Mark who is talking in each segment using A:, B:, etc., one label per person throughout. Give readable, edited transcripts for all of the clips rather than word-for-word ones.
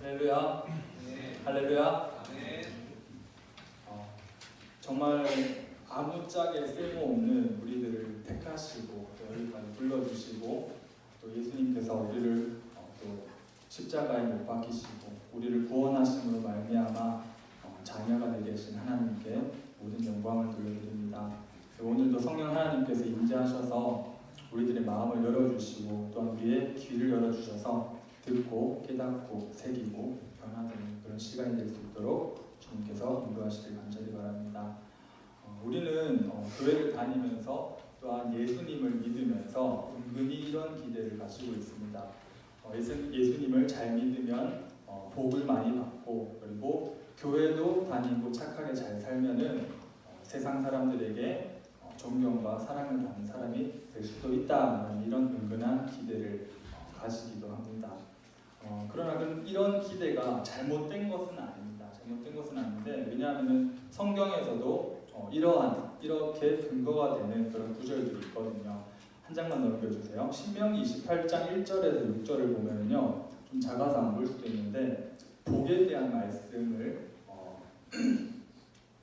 A: 할렐루야.
B: 네.
A: 할렐루야.
B: 아멘.
A: 정말 아무짝에 쓸모없는 우리들을 택하시고 또 여기까지 불러주시고 또 예수님께서 우리를 또 십자가에 못 박히시고 우리를 구원하심으로 말미암아 자녀가 되게 하신 하나님께 모든 영광을 돌려드립니다. 오늘도 성령 하나님께서 임재하셔서 우리들의 마음을 열어주시고 또한 우리의 귀를 열어주셔서 듣고 깨닫고 새기고 변화되는 그런 시간이 될 수 있도록 주님께서 인도하시길 간절히 바랍니다. 우리는 교회를 다니면서 또한 예수님을 믿으면서 은근히 이런 기대를 가지고 있습니다. 예수님을 잘 믿으면 복을 많이 받고 그리고 교회도 다니고 착하게 잘 살면은 세상 사람들에게 존경과 사랑을 받는 사람이 될 수도 있다. 이런 은근한 기대를 가지기도 합니다. 그러나 이런 기대가 잘못된 것은 아닙니다. 잘못된 것은 아닌데 왜냐하면 성경에서도 이렇게 근거가 되는 그런 구절들이 있거든요. 한 장만 넘겨주세요. 신명기 28장 1절에서 6절을 보면요, 좀 작아서 안 볼 수도 있는데 복에 대한 말씀을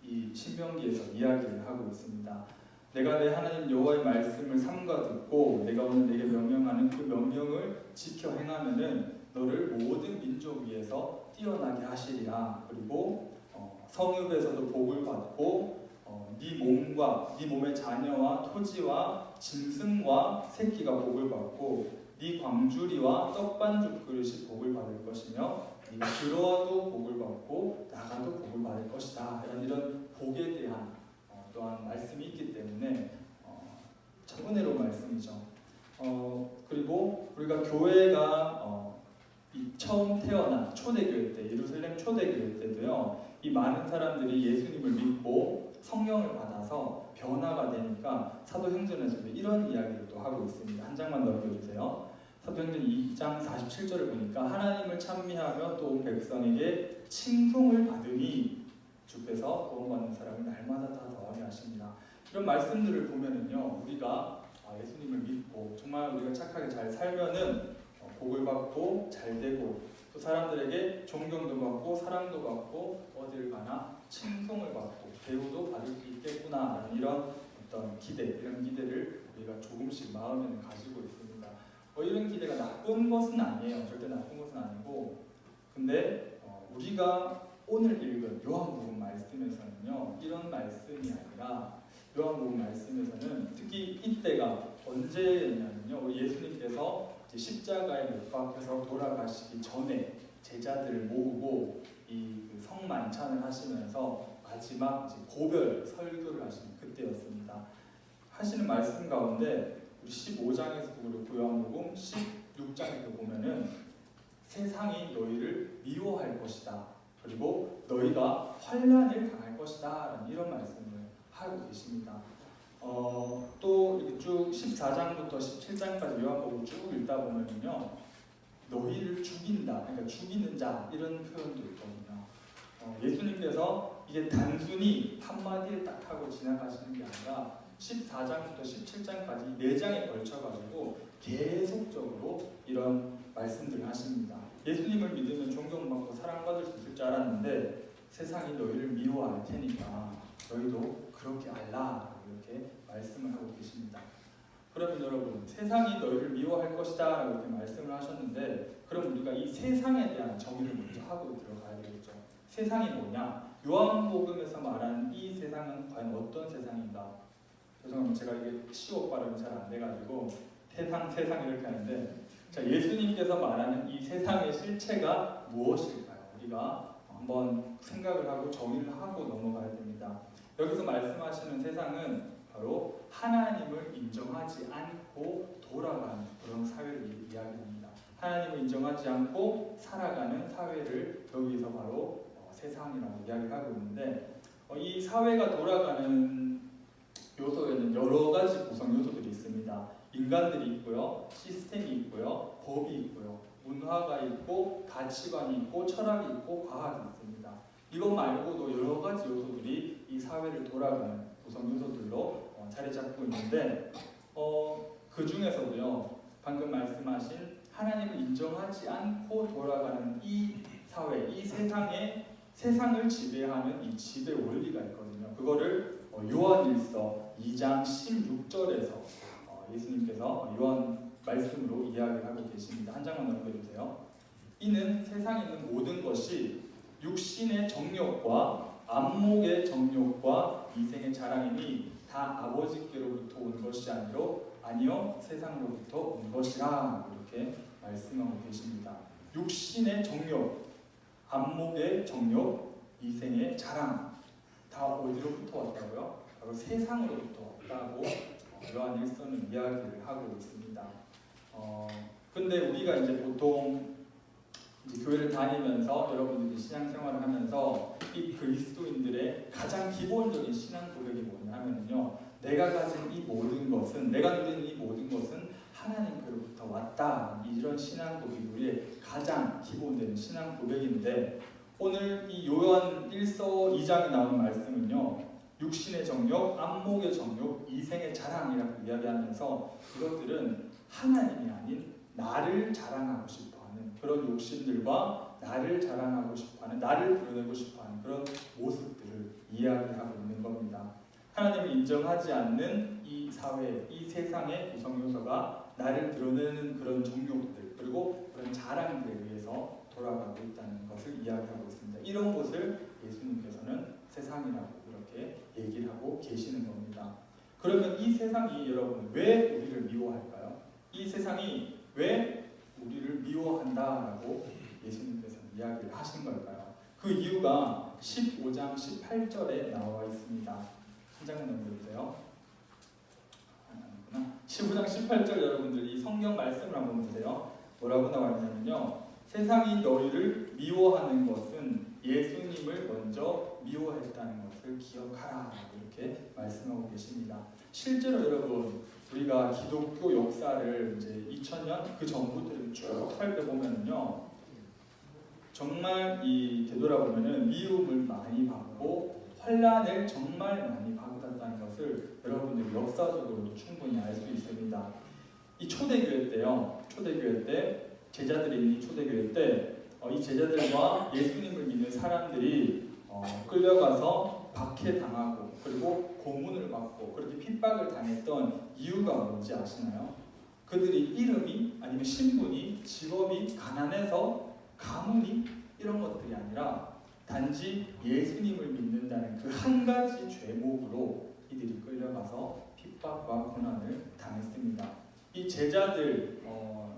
A: 이 신명기에서 이야기를 하고 있습니다. 내가 내 하나님 여호와의 말씀을 삼가 듣고 내가 오늘 내게 명령하는 그 명령을 지켜 행하면은 너를 모든 민족 위에서 뛰어나게 하시리라. 그리고 성읍에서도 복을 받고 네 몸의 자녀와 토지와 짐승과 새끼가 복을 받고 네 광주리와 떡반죽 그릇이 복을 받을 것이며 네가 들어와도 복을 받고 나가도 복을 받을 것이다. 이런 복에 대한 또한 말씀이 있기 때문에 참 은혜로운 말씀이죠. 그리고 우리가 교회가 처음 태어난 초대교회 때, 예루살렘 초대교회 때도요, 이 많은 사람들이 예수님을 믿고 성령을 받아서 변화가 되니까 사도행전에서도 이런 이야기를 또 하고 있습니다. 한 장만 넘겨주세요. 사도행전 2장 47절을 보니까 하나님을 찬미하며 또 온 백성에게 칭송을 받으니 주께서 구원받는 사람을 날마다 다 더하게 하십니다. 이런 말씀들을 보면은요, 우리가 예수님을 믿고 정말 우리가 착하게 잘 살면은 복을 받고 잘 되고 또 사람들에게 존경도 받고 사랑도 받고 어딜 가나 칭송을 받고 대우도 받을 수 있겠구나 이런 어떤 기대, 이런 기대를 우리가 조금씩 마음에는 가지고 있습니다. 이런 기대가 나쁜 것은 아니에요. 절대 나쁜 것은 아니고, 근데 우리가 오늘 읽은 요한복음 말씀에서는요, 이런 말씀이 아니라 요한복음 말씀에서는 특히 이때가 언제였냐면요, 우리 예수님께서 십자가에 못 박혀서 돌아가시기 전에 제자들을 모으고 이 성만찬을 하시면서 마지막 고별 설교를 하시는 그때였습니다. 하시는 말씀 가운데 우리 15장에서도 그렇고 요한복음 16장에도 보면은 세상이 너희를 미워할 것이다. 그리고 너희가 환난을 당할 것이다. 이런 말씀을 하고 계십니다. 또 이렇게 쭉 14장부터 17장까지 요한복음 쭉 읽다 보면요, 너희를 죽인다, 그러니까 죽이는 자 이런 표현도 있거든요. 예수님께서 이게 단순히 한마디를 딱 하고 지나가시는 게 아니라 14장부터 17장까지 4장에 걸쳐가지고 계속적으로 이런 말씀들을 하십니다. 예수님을 믿으면 존경받고 사랑받을 수 있을 줄 알았는데 세상이 너희를 미워할 테니까 너희도 그렇게 알라, 이렇게 말씀을 하고 계십니다. 그러면 여러분, 세상이 너희를 미워할 것이다 라고 이렇게 말씀을 하셨는데, 그럼 우리가 이 세상에 대한 정의를 먼저 하고 들어가야 되겠죠. 세상이 뭐냐? 요한복음에서 말하는 이 세상은 과연 어떤 세상인가? 죄송합니다. 제가 이게 시옷 발음이 잘 안 돼가지고 세상 이렇게 하는데, 자, 예수님께서 말하는 이 세상의 실체가 무엇일까요? 우리가 한번 생각을 하고 정의를 하고 넘어가야 됩니다. 여기서 말씀하시는 세상은 바로 하나님을 인정하지 않고 돌아가는 그런 사회를 이야기합니다. 하나님을 인정하지 않고 살아가는 사회를 여기서 바로 세상이라고 이야기하고 있는데, 이 사회가 돌아가는 요소에는 여러 가지 구성 요소들이 있습니다. 인간들이 있고요, 시스템이 있고요, 법이 있고요, 문화가 있고, 가치관이 있고, 철학이 있고, 과학이 있습니다. 이것 말고도 여러 가지 요소들이 이 사회를 돌아가는 구성 요소들로 자리 잡고 있는데, 그 중에서도요, 방금 말씀하신 하나님을 인정하지 않고 돌아가는 이 사회, 이 세상을 지배하는 이 지배 원리가 있거든요. 그거를 요한일서 2장 16절에서 예수님께서 요한 말씀으로 이야기를 하고 계십니다. 한 장만 넘겨주세요. 이는 세상에 있는 모든 것이 육신의 정욕과 안목의 정욕과 이생의 자랑이니 다 아버지께로부터 온 것이 아니요 세상으로부터 온 것이라 이렇게 말씀하고 계십니다. 육신의 정욕, 안목의 정욕, 이생의 자랑 다 어디로부터 왔다고요? 바로 세상으로부터 왔다고 요한일서는 이야기를 하고 있습니다. 근데 우리가 이제 보통 이제 교회를 다니면서 여러분들이 신앙생활을 하면서 이 그리스도인들의 가장 기본적인 신앙 고백이 뭐냐 하면요, 내가 가진 이 모든 것은, 내가 누리는 이 모든 것은 하나님께로부터 왔다. 이런 신앙 고백이 우리의 가장 기본되는 신앙 고백인데, 오늘 이 요한 1서 2장에 나오는 말씀은요, 육신의 정욕, 안목의 정욕, 이생의 자랑이라고 이야기하면서 이것들은 하나님이 아닌 나를 자랑하고 싶어하는 그런 욕심들과 나를 자랑하고 싶어하는, 나를 드러내고 싶어하는 그런 모습들을 이야기하고 있는 겁니다. 하나님을 인정하지 않는 이 사회, 이 세상의 구성 요소가 나를 드러내는 그런 정욕들, 그리고 그런 자랑들에 의해서 돌아가고 있다는 것을 이야기하고 있습니다. 이런 것을 예수님께서는 세상이라고 이렇게 얘기를 하고 계시는 겁니다. 그러면 이 세상이 여러분 왜 우리를 미워할까요? 이 세상이 왜 우리를 미워한다라고 예수님께서는 이야기를 하신 걸까요? 그 이유가 15장 18절에 나와 있습니다. 한 장만 넘겨주세요. 15장 18절 여러분들 이 성경 말씀을 한번 보세요. 뭐라고 나와 있냐면요, 세상이 너희를 미워하는 것은 예수님을 먼저 미워했다는 것을 기억하라 이렇게 말씀하고 계십니다. 실제로 여러분 우리가 기독교 역사를 이제 2000년 그 전부터 쭉 살펴보면요, 정말 이 되돌아보면은 미움을 많이 받고 환란을 정말 많이 받았다는 것을 여러분들이 역사적으로 충분히 알 수 있습니다. 이 초대교회 때요, 초대교회 때 제자들이 있는 초대교회 때 이 제자들과 예수님을 믿는 사람들이 끌려가서 박해당하고 그리고 고문을 받고 그렇게 핍박을 당했던 이유가 뭔지 아시나요? 그들이 이름이 아니면 신분이 직업이 가난해서 가문이 이런 것들이 아니라 단지 예수님을 믿는다는 그 한 가지 죄목으로 이들이 끌려가서 핍박과 고난을 당했습니다. 이 제자들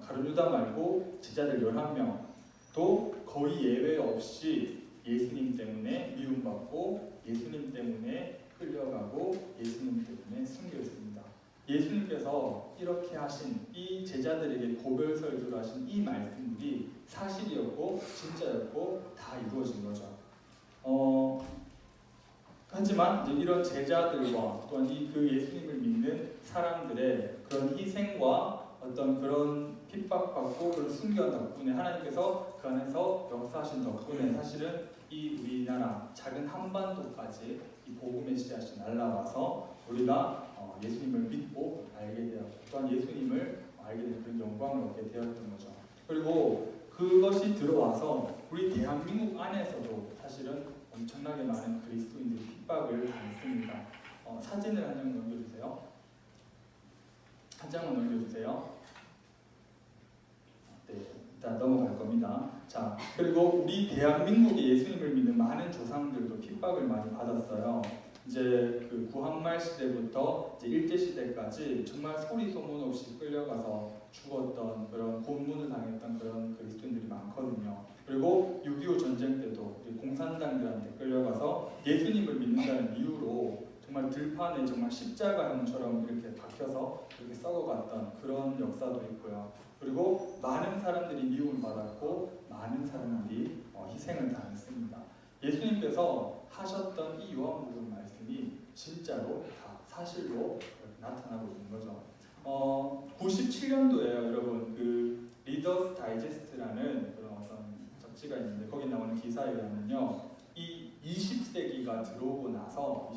A: 가룟유다 말고 제자들 11명도 거의 예외 없이 예수님 때문에 미움받고 예수님 때문에 끌려가고 예수님 때문에 숨겨있습니다. 예수님께서 이렇게 하신 이 제자들에게 고별설교를 하신 이 말씀들이 사실이었고 진짜였고 다 이루어진 거죠. 하지만 이제 이런 제자들과 또한 그 예수님을 믿는 사람들의 그런 희생과 어떤 그런 핍박받고 그런 순교한 덕분에 하나님께서 그 안에서 역사하신 덕분에 사실은 이 우리나라 작은 한반도까지 이 복음의 씨앗이 날라와서 우리가 예수님을 믿고 알게 되었고 또한 예수님을 알게 된 그런 영광을 얻게 되었던 거죠. 그리고 그것이 들어와서 우리 대한민국 안에서도 사실은 엄청나게 많은 그리스도인들이 핍박을 당했습니다. 사진을 한 장 넘겨주세요. 한 장만 넘겨주세요. 네, 일단 넘어갈 겁니다. 자, 그리고 우리 대한민국의 예수님을 믿는 많은 조상들도 핍박을 많이 받았어요. 이제 그 구한말 시대부터 이제 일제 시대까지 정말 소리 소문 없이 끌려가서 죽었던 그런 고문을 당했던 그런 그리스도인들이 많거든요. 그리고 6.25 전쟁 때도 공산당들한테 끌려가서 예수님을 믿는다는 이유로 정말 들판에 정말 십자가형처럼 이렇게 박혀서 이렇게 썩어갔던 그런 역사도 있고요. 그리고 많은 사람들이 미움을 받았고 많은 사람들이 희생을 당했습니다. 예수님께서 하셨던 이 요한복음 말씀이 진짜로 다 사실로 나타나고 있는 거죠. 97년도에요, 여러분. 그 리더스 다이제스트라는 그런 어떤 잡지가 있는데 거기 나오는 기사에 의하면요, 이 20세기가 들어오고 나서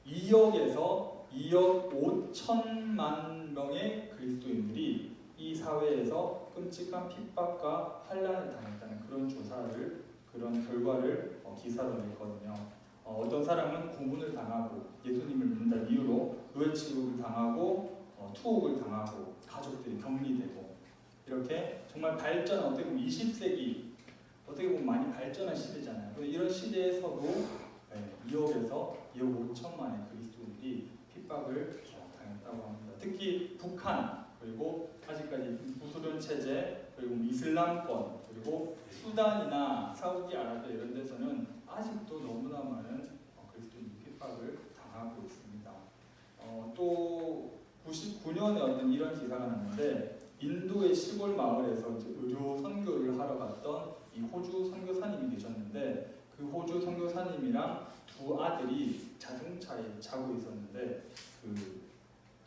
A: 2억에서 2억 5천만 명의 그리스도인들이 이 사회에서 끔찍한 핍박과 환란을 당했다는 그런 결과를 기사로 냈거든요. 어떤 사람은 고문을 당하고 예수님을 믿는다는 이유로 의회 취급을 당하고 투옥을 당하고 가족들이 격리되고 이렇게 정말 발전 어떻게 보면 20세기 어떻게 보면 많이 발전한 시대잖아요. 이런 시대에서도 2억에서 2억 5천만의 그리스도인들이 핍박을 당했다고 합니다. 특히 북한 그리고 아직까지 부수련 체제 그리고 이슬람권 그리고 수단이나 사우디아라비아 이런 데서는 아직도 너무나 많은 그리스도인 핍박을 당하고 있습니다. 또 99년에 어떤 이런 기사가 났는데 인도의 시골 마을에서 이제 의료 선교를 하러 갔던 이 호주 선교사님이 계셨는데 그 호주 선교사님이랑 두 아들이 자동차에 자고 있었는데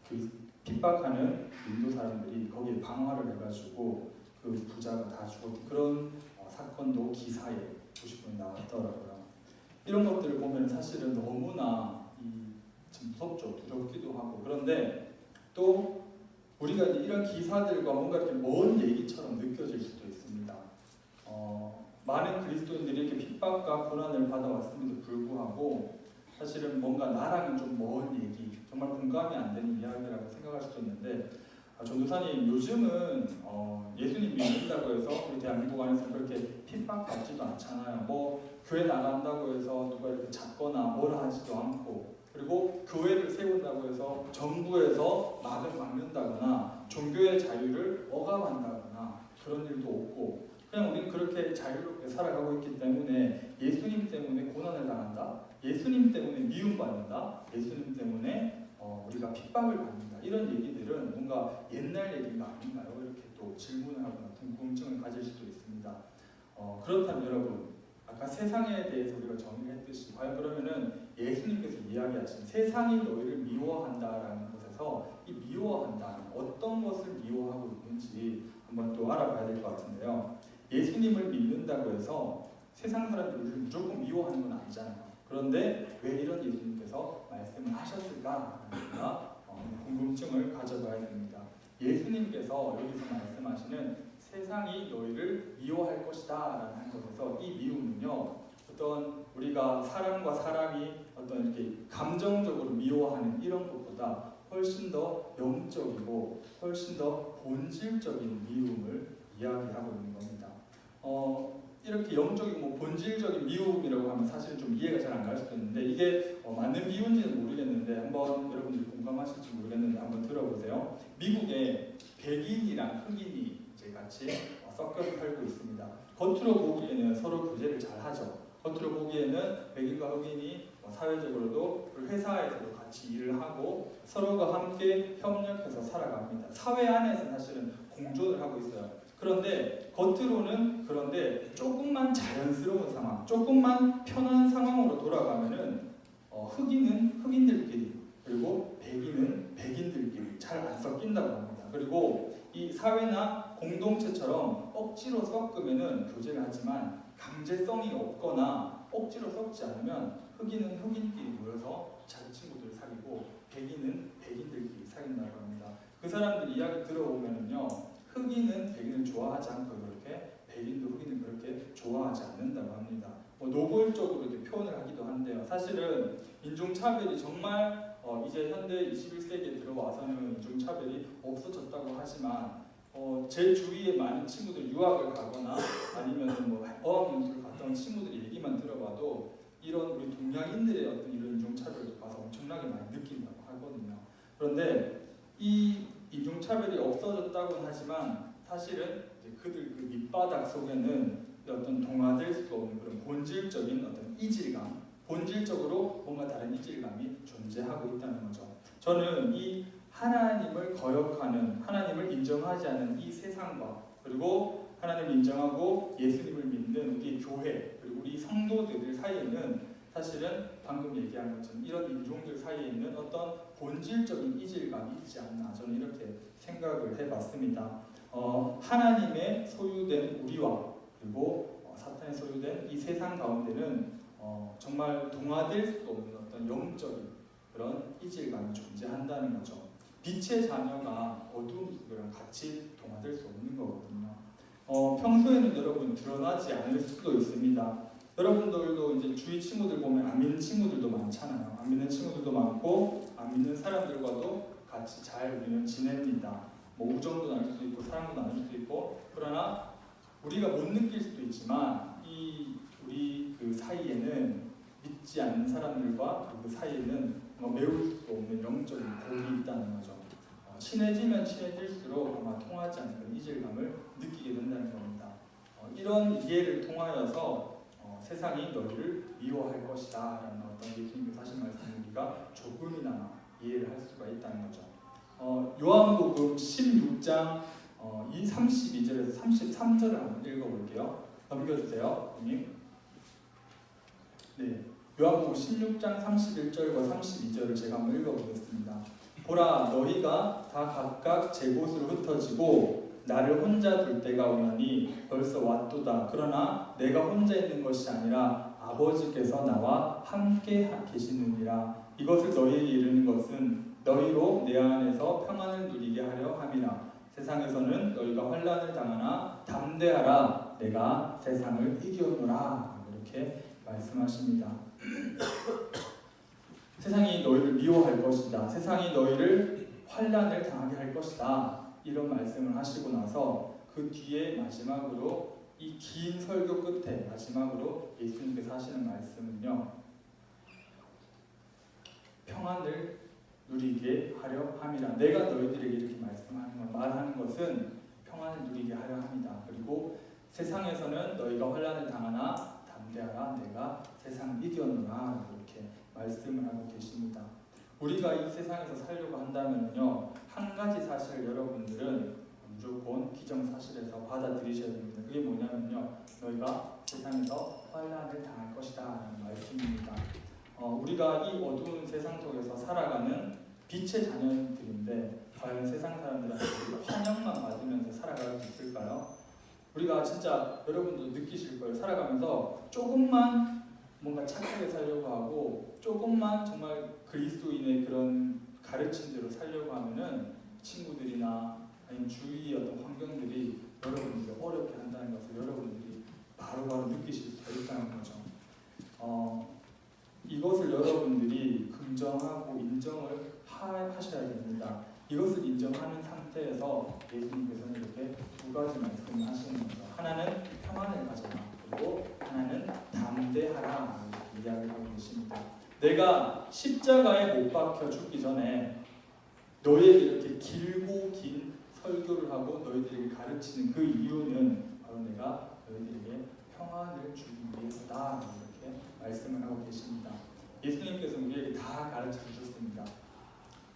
A: 그 핍박하는 인도 사람들이 거기에 방화를 해가지고 그 부자가 다 죽었던 그런 사건도 기사에 90분이 나왔더라고요. 이런 것들을 보면 사실은 너무나 좀 무섭죠. 두렵기도 하고. 그런데 또 우리가 이런 기사들과 뭔가 이렇게 먼 얘기처럼 느껴질 수도 있습니다. 많은 그리스도인들이 이렇게 핍박과 고난을 받아왔음에도 불구하고 사실은 뭔가 나랑은 좀 먼 얘기, 정말 공감이 안 되는 이야기라고 생각할 수도 있는데 전도사님 요즘은 예수님 믿는다고 해서 우리 대한민국 안에서 그렇게 핍박받지도 않잖아요. 뭐 교회 나간다고 해서 누가 이렇게 잡거나 뭐라 하지도 않고 그리고 교회를 세운다고 해서 정부에서 막을 막는다거나 종교의 자유를 억압한다거나 그런 일도 없고 그냥 우리는 그렇게 자유롭게 살아가고 있기 때문에 예수님 때문에 고난을 당한다, 예수님 때문에 미움받는다, 예수님 때문에 우리가 핍박을 받는다 이런 얘기들은 뭔가 옛날 얘기가 아닌가요? 이렇게 또 질문을 하거나 궁금증을 가질 수도 있습니다. 그렇다면 여러분 아까 세상에 대해서 우리가 정의를 했듯이 과연 그러면은 예수님께서 이야기하신 세상이 너희를 미워한다라는 것에서 이 미워한다는 어떤 것을 미워하고 있는지 한번 또 알아봐야 될 것 같은데요. 예수님을 믿는다고 해서 세상 사람들이 우리를 무조건 미워하는 건 아니잖아요. 그런데 왜 이런 예수님께서 말씀을 하셨을까? 궁금증을 가져봐야 됩니다. 예수님께서 여기서 말씀하시는 세상이 너희를 미워할 것이다 라는 것에서 이 미움은요 어떤 우리가 사람과 사람이 어떤 이렇게 감정적으로 미워하는 이런 것보다 훨씬 더 영적이고 훨씬 더 본질적인 미움을 이야기하고 있는 겁니다. 이렇게 영적이고 뭐 본질적인 미움이라고 하면 사실 좀 이해가 잘 안 갈 수도 있는데 이게 맞는 비유인지는 모르겠는데 한번 여러분들이 공감하실지 모르겠는데 한번 들어보세요. 미국에 백인이랑 흑인이 이제 같이 섞여서 살고 있습니다. 겉으로 보기에는 서로 교제를 잘 하죠. 겉으로 보기에는 백인과 흑인이 사회적으로도 회사에서도 같이 일을 하고 서로가 함께 협력해서 살아갑니다. 사회 안에서 사실은 공존을 하고 있어요. 그런데 겉으로는 그런데 조금만 자연스러운 상황, 조금만 편한 상황으로 돌아가면은 흑인은 흑인들끼리 그리고 백인은 백인들끼리 잘 안 섞인다고 합니다. 그리고 이 사회나 공동체처럼 억지로 섞으면은 교제를 하지만 강제성이 없거나 억지로 섞지 않으면 흑인은 흑인끼리 모여서 자기 친구들 사귀고 백인은 백인들끼리 사귄다고 합니다. 그 사람들 이야기 들어보면은요. 흑인은 백인을 좋아하지 않고 그렇게 백인도 흑인을 그렇게 좋아하지 않는다고 합니다. 노골적으로 이렇게 표현을 하기도 한데요. 사실은 인종차별이 정말 이제 현대 21세기에 들어와서는 인종차별이 없어졌다고 하지만 제 주위에 많은 친구들 유학을 가거나 아니면 뭐 어학연수를 갔던 친구들 얘기만 들어봐도 이런 우리 동양인들의 어떤 이런 인종차별도 봐서 엄청나게 많이 느낀다고 하거든요. 그런데 이 인종차별이 없어졌다고는 하지만 사실은 이제 그들 그 밑바닥 속에는 어떤 동화될 수 없는 그런 본질적인 어떤 이질감, 본질적으로 뭔가 다른 이질감이 존재하고 있다는 거죠. 저는 이 하나님을 거역하는, 하나님을 인정하지 않는 이 세상과 그리고 하나님을 인정하고 예수님을 믿는 우리 교회 그리고 우리 성도들 사이에는 사실은 방금 얘기한 것처럼 이런 인종들 사이에 있는 어떤 본질적인 이질감이 있지 않나 저는 이렇게 생각을 해봤습니다. 하나님의 소유된 우리와 그리고 사탄의 소유된 이 세상 가운데는 정말 동화될 수 없는 어떤 영적인 그런 이질감이 존재한다는 거죠. 빛의 자녀가 어두운 속이랑 같이 동화될 수 없는 거거든요. 평소에는 여러분 드러나지 않을 수도 있습니다. 여러분들도 이제 주위 친구들 보면 안 믿는 친구들도 많잖아요. 안 믿는 친구들도 많고 안 믿는 사람들과도 같이 잘 우리는 지냅니다. 뭐 우정도 나눌 수도 있고 사랑도 나눌 수도 있고, 그러나 우리가 못 느낄 수도 있지만 우리 그 사이에는 믿지 않는 사람들과 그 사이에는 메울 수 없는 영적인 고리 있다는 거죠. 친해지면 친해질수록 아마 통하지 않는 이질감을 느끼게 된다는 겁니다. 이런 이해를 통하여서 세상이 너희를 미워할 것이다 라는 어떤 예수님께서 하신 말씀을 우리가 조금이나마 이해를 할 수가 있다는 거죠. 요한복음 16장 32절에서 33절을 한번 읽어볼게요. 넘겨주세요, 형님. 네, 요한복음 16장 31절과 32절을 제가 한번 읽어보겠습니다. 보라, 너희가 다 각각 제 곳으로 흩어지고 나를 혼자 둘 때가 오나니 벌써 왔도다. 그러나 내가 혼자 있는 것이 아니라 아버지께서 나와 함께 계시느니라. 이것을 너희에게 이르는 것은 너희로 내 안에서 평안을 누리게 하려 함이라. 세상에서는 너희가 환난을 당하나 담대하라. 내가 세상을 이겼노라. 이렇게 말씀하십니다. 세상이 너희를 미워할 것이다. 세상이 너희를 환난을 당하게 할 것이다. 이런 말씀을 하시고 나서 그 뒤에 마지막으로 이 긴 설교 끝에 마지막으로 예수님께서 하시는 말씀은요, 평안을 누리게 하려 함이라. 내가 너희들에게 이렇게 말하는 것은 평안을 누리게 하려 합니다. 그리고 세상에서는 너희가 환난을 당하나 담대하라. 내가 세상을 이겼노라. 이렇게 말씀을 하고 계십니다. 우리가 이 세상에서 살려고 한다면요, 한 가지 사실을 여러분들은 무조건 기정사실에서 받아들이셔야 됩니다. 그게 뭐냐면요, 너희가 세상에서 환난을 당할 것이다 라는 말씀입니다. 우리가 이 어두운 세상 속에서 살아가는 빛의 자녀들인데 과연 세상 사람들한테 환영만 받으면서 살아갈 수 있을까요? 우리가 진짜 여러분도 느끼실 거예요. 살아가면서 조금만 뭔가 착하게 살려고 하고 조금만 정말 그리스도인의 그런 가르친 대로 살려고 하면은 친구들이나 아니면 주위의 어떤 환경들이 여러분들을 어렵게 한다는 것을 여러분들이 바로바로 느끼실 수가 있다는 거죠. 이것을 여러분들이 긍정하고 인정을 하셔야 됩니다. 이것을 인정하는 상태에서 예수님께서는 이렇게 두 가지 말씀을 하시는 거죠. 하나는 평안을 가져라. 그리고 하나는 담대하라. 이렇게 이야기를 하고 계십니다. 내가 십자가에 못 박혀 죽기 전에 너희에게 이렇게 길고 긴 설교를 하고 너희들에게 가르치는 그 이유는 바로 내가 너희들에게 평안을 주기 위해서다. 이렇게 말씀을 하고 계십니다. 예수님께서 우리에게 다 가르쳐 주셨습니다.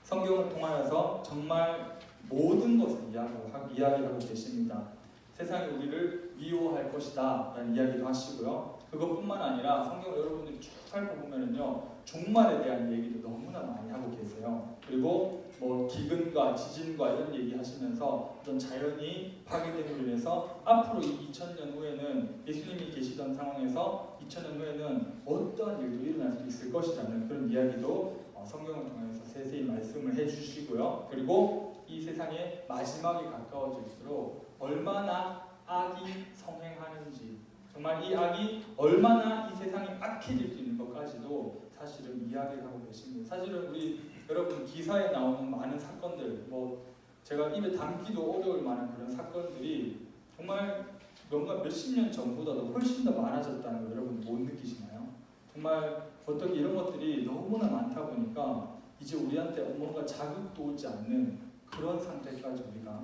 A: 성경을 통하여서 정말 모든 것을 이야기하고 계십니다. 세상이 우리를 미워할 것이다 라는 이야기도 하시고요. 그것뿐만 아니라 성경을 여러분들이 쭉 살펴보면요, 종말에 대한 얘기도 너무나 많이 하고 계세요. 그리고 뭐 기근과 지진과 이런 얘기 하시면서 어떤 자연이 파괴됨으로 인해서 앞으로 이 2000년 후에는 예수님이 계시던 상황에서 2000년 후에는 어떠한 일도 일어날 수 있을 것이라는 그런 이야기도 성경을 통해서 세세히 말씀을 해주시고요. 그리고 이 세상의 마지막이 가까워질수록 얼마나 악이 성행하는지, 정말 이 악이 얼마나 이 세상이 악해질 수 있는 것까지도 사실은 이야기를 하고 계십니다. 사실은 우리 여러분 기사에 나오는 많은 사건들, 뭐 제가 입에 담기도 어려울 만한 그런 사건들이 정말 뭔가 몇십 년 전보다도 훨씬 더 많아졌다는 걸 여러분 못 느끼시나요? 정말 어떻게 이런 것들이 너무나 많다 보니까 이제 우리한테 뭔가 자극도 오지 않는 그런 상태까지 우리가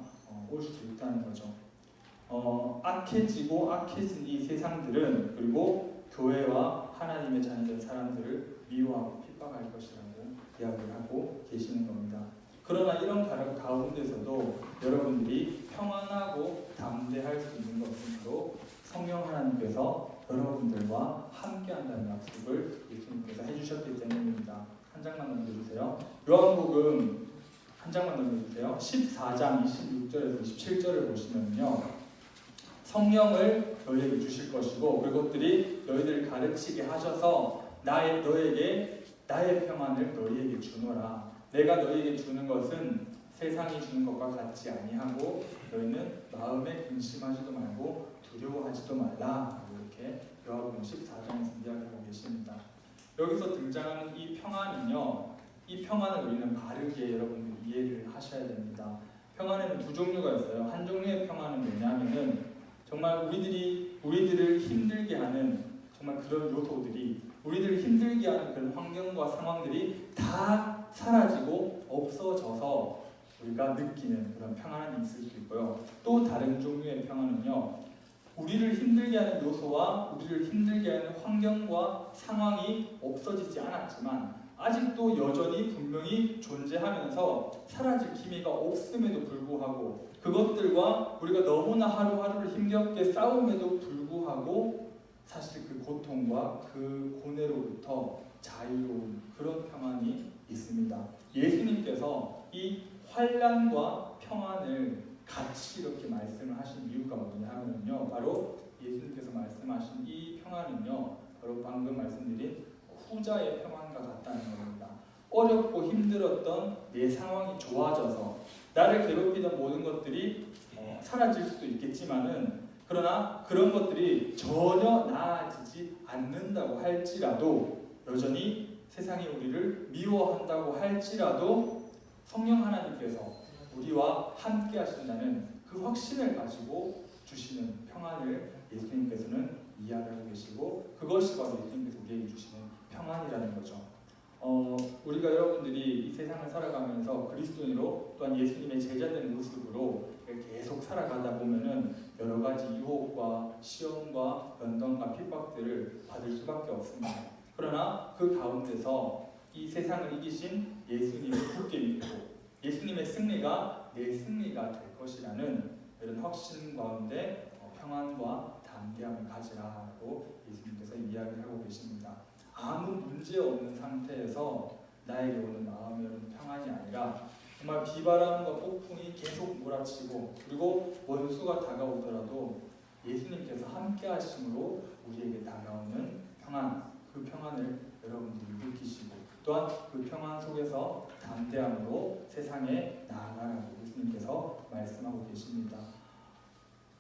A: 올 수 있다는 거죠. 악해지고 악해진 이 세상들은 그리고 교회와 하나님의 자녀된 사람들을 미워하고 핍박할 것이라고 이야기를 하고 계시는 겁니다. 그러나 이런 가운데서도 여러분들이 평안하고 담대할 수 있는 것은 바로 성령 하나님께서 여러분들과 함께한다는 약속을 예수님께서 해주셨기 때문입니다. 한 장만 넘겨주세요. 요한복음 한 장만 넘겨주세요. 14장 26절에서 27절을 보시면요, 성령을 너희에게 주실 것이고 그것들이 너희들을 가르치게 하셔서 너에게 나의 평안을 너희에게 주노라. 내가 너희에게 주는 것은 세상이 주는 것과 같지 아니하고 너희는 마음에 근심하지도 말고 두려워하지도 말라. 이렇게 요한복음 14장에서 이야기하고 계십니다. 여기서 등장하는 이 평안은요, 이 평안을 우리는 바르게 여러분들 이해를 하셔야 됩니다. 평안에는 두 종류가 있어요. 한 종류의 평안은 뭐냐면은 정말 우리들을 힘들게 하는 정말 그런 요소들이, 우리들을 힘들게 하는 그런 환경과 상황들이 다 사라지고 없어져서 우리가 느끼는 그런 평안이 있을 수 있고요. 또 다른 종류의 평안은요, 우리를 힘들게 하는 요소와 우리를 힘들게 하는 환경과 상황이 없어지지 않았지만 아직도 여전히 분명히 존재하면서 사라질 기미가 없음에도 불구하고, 그것들과 우리가 너무나 하루하루를 힘겹게 싸움에도 불구하고 사실 그 고통과 그 고뇌로부터 자유로운 그런 평안이 있습니다. 예수님께서 이 환난과 평안을 같이 이렇게 말씀을 하신 이유가 뭐냐면요, 바로 예수님께서 말씀하신 이 평안은요, 바로 방금 말씀드린 후자의 평안과 같다는 겁니다. 어렵고 힘들었던 내 상황이 좋아져서 나를 괴롭히던 모든 것들이 사라질 수도 있겠지만은, 그러나 그런 것들이 전혀 나아지지 않는다고 할지라도, 여전히 세상이 우리를 미워한다고 할지라도 성령 하나님께서 우리와 함께 하신다는 그 확신을 가지고 주시는 평안을 예수님께서는 이야기하고 계시고, 그것이 바로 예수님께서 우리에게 주시는 평안이라는 거죠. 우리가 여러분들이 이 세상을 살아가면서 그리스도인으로 또한 예수님의 제자된 모습으로 계속 살아가다 보면은 여러 가지 유혹과 시험과 연단과 핍박들을 받을 수밖에 없습니다. 그러나 그 가운데서 이 세상을 이기신 예수님을 굳게 믿고 예수님의 승리가 내 승리가 될 것이라는 이런 확신 가운데 평안과 담대함을 가지라고 예수님께서 이야기를 하고 계십니다. 아무 문제 없는 상태에서 나에게 오는 마음의 평안이 아니라 정말 비바람과 폭풍이 계속 몰아치고 그리고 원수가 다가오더라도 예수님께서 함께 하심으로 우리에게 다가오는 평안, 그 평안을 여러분들이 느끼시고 또한 그 평안 속에서 담대함으로 세상에 나아가라고 예수님께서 말씀하고 계십니다.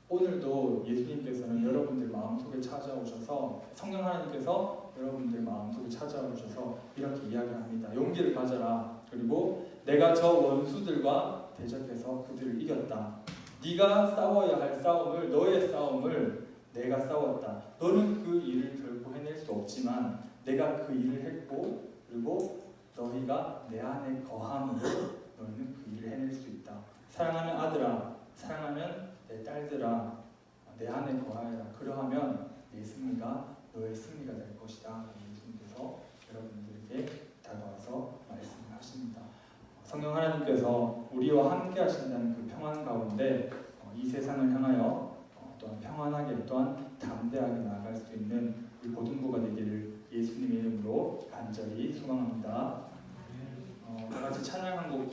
A: 오늘도 예수님께서는 여러분들 마음속에 찾아오셔서, 성령 하나님께서 여러분들 마음속에 찾아오셔서 이렇게 이야기합니다. 용기를 가져라. 그리고 내가 저 원수들과 대적해서 그들을 이겼다. 네가 싸워야 할 싸움을, 너의 싸움을 내가 싸웠다. 너는 그 일을 결코 해낼 수 없지만 내가 그 일을 했고, 그리고 너희가 내 안에 거함으로 너희는 그 일을 해낼 수 있다. 사랑하는 아들아, 사랑하는 내 딸들아, 내 안에 거하여라. 그러하면 내 승리가 너의 승리가 될 것이다. 예수님께서 여러분들에게 다가와서 말씀하십니다. 성령 하나님께서 우리와 함께 하신다는 그 평안 가운데 이 세상을 향하여 또한 평안하게 또한 담대하게 나아갈 수 있는 우리 고등부가 되기를 예수님의 이름으로 간절히 소망합니다. 다 같이 찬양 한 곡